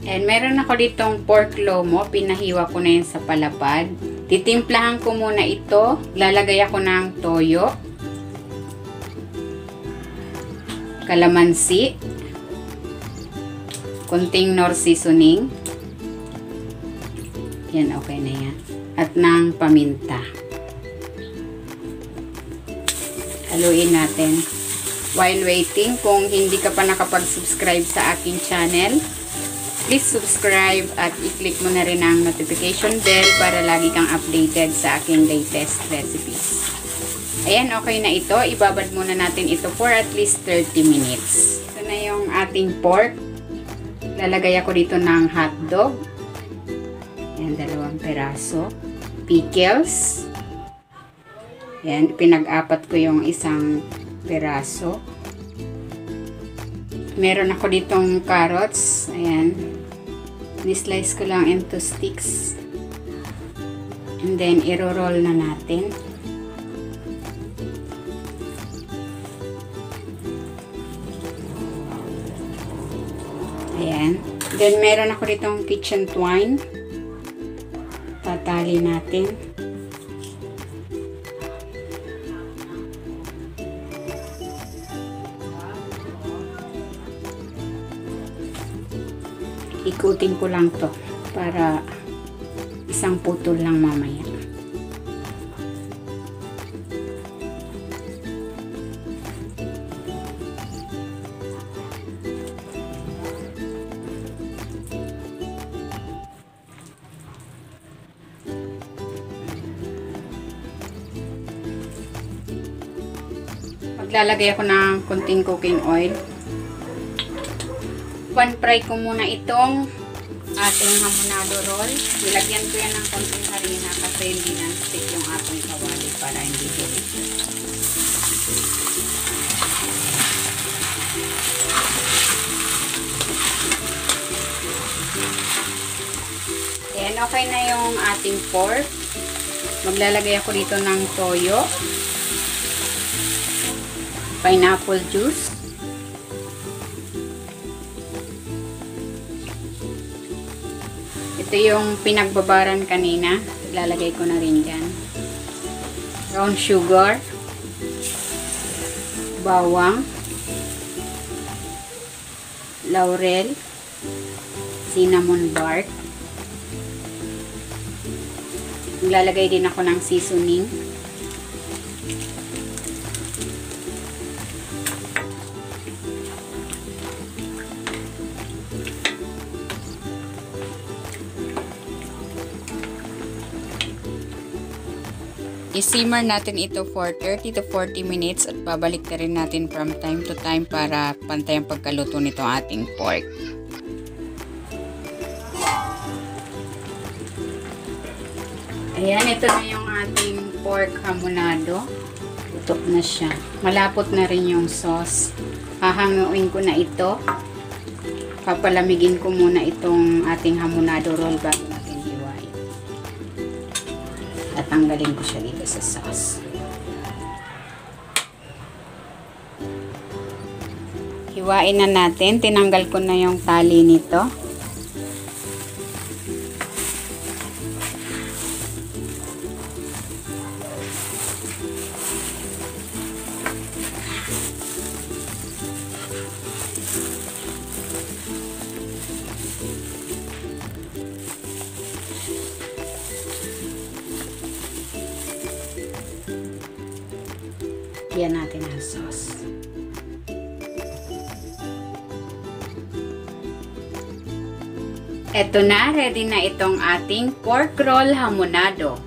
And meron ako ditong pork lomo. Pinahiwa ko na yan sa palapad. Titimplahan ko muna ito. Lalagay ako ng toyo, kalamansi, konting nor seasoning. Yan, okay na yan. At ng paminta. Haluin natin. While waiting, kung hindi ka pa nakapag-subscribe sa aking channel, please subscribe at i-click mo na rin ang notification bell para lagi kang updated sa aking latest recipes. Ayan, okay na ito. Ibabad muna natin ito for at least 30 minutes. Ito na yung ating pork. Lalagay ako dito ng hotdog. Ayan, 2 peraso. Pickles. Ayan, pinag-apat ko yung 1 peraso. Meron ako ditong carrots. Ayan. Ni-slice ko lang into sticks. And then, iro-roll na natin. Ayan. Then, meron ako ditong kitchen twine. Tatali natin. Ikutin ko lang to para isang putol lang mamaya. Maglalagay ako ng konting cooking oil. Pan-fry ko muna itong ating hamonado roll. Nilagyan ko yan ng konting harina kasi hindi non-stick yung ating kawali para hindi dumi. Ayan, okay na yung ating pork. Maglalagay ako dito ng toyo, pineapple juice, ito yung pinagbabaran kanina, ilalagay ko na rin dyan, brown sugar, bawang, laurel, cinnamon bark. Maglalagay din ako ng seasoning. I-simmer natin ito for 30 to 40 minutes at babalik na rin natin from time to time para pantay ang pagkaluto nito ating pork. Ayan, ito na yung ating pork hamonado. Tutok na siya. Malapot na rin yung sauce. Hahanguin ko na ito. Papalamigin ko muna itong ating hamonado roll bago natin hiwain. At tanggalin ko siya dito sa sauce. Hiwain na natin. Tinanggal ko na yung tali nito. Lagyan natin ang sauce. Eto na, ready na itong ating pork roll hamonado.